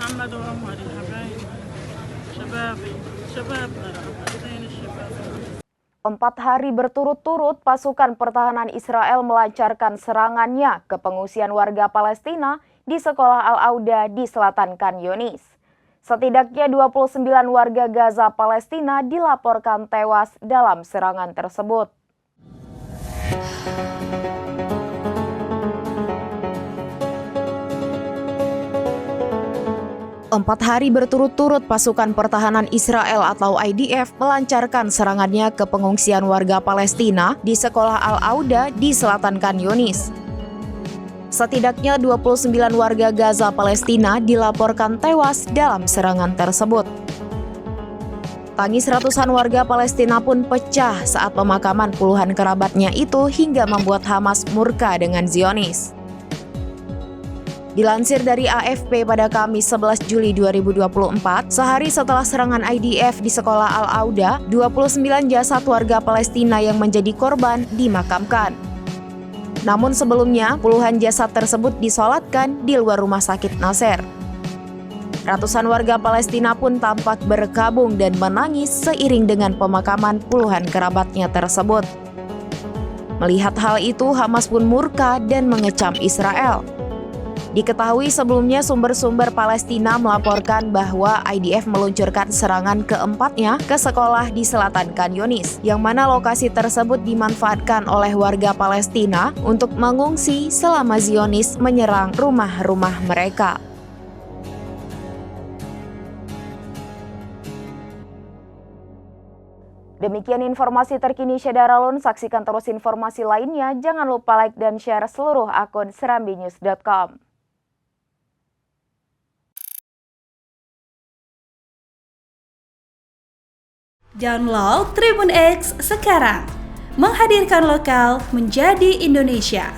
محمد وعمر يا حبايبي. شبابي شبابنا عايزين الشباب. 4 hari berturut-turut pasukan pertahanan Israel melancarkan serangannya ke pengungsian warga Palestina di sekolah Al-Auda di selatan Khan Yunis. Setidaknya 29 warga Gaza Palestina dilaporkan tewas dalam serangan tersebut. 4 hari berturut-turut pasukan pertahanan Israel atau IDF melancarkan serangannya ke pengungsian warga Palestina di sekolah Al-Auda di selatan Khan Yunis. Setidaknya 29 warga Gaza Palestina dilaporkan tewas dalam serangan tersebut. Tangis ratusan warga Palestina pun pecah saat pemakaman puluhan kerabatnya itu hingga membuat Hamas murka dengan Zionis. Dilansir dari AFP pada Kamis 11 Juli 2024, sehari setelah serangan IDF di sekolah Al-Auda, 29 jasad warga Palestina yang menjadi korban dimakamkan. Namun sebelumnya, puluhan jasad tersebut disolatkan di luar rumah sakit Nasser. Ratusan warga Palestina pun tampak berkabung dan menangis seiring dengan pemakaman puluhan kerabatnya tersebut. Melihat hal itu, Hamas pun murka dan mengecam Israel. Diketahui sebelumnya sumber-sumber Palestina melaporkan bahwa IDF meluncurkan serangan keempatnya ke sekolah di selatan Khan Yunis, yang mana lokasi tersebut dimanfaatkan oleh warga Palestina untuk mengungsi selama Zionis menyerang rumah-rumah mereka. Demikian informasi terkini Syedaralun. Saksikan terus informasi lainnya. Jangan lupa like dan share seluruh akun serambinews.com. Download Tribun X sekarang, menghadirkan lokal menjadi Indonesia.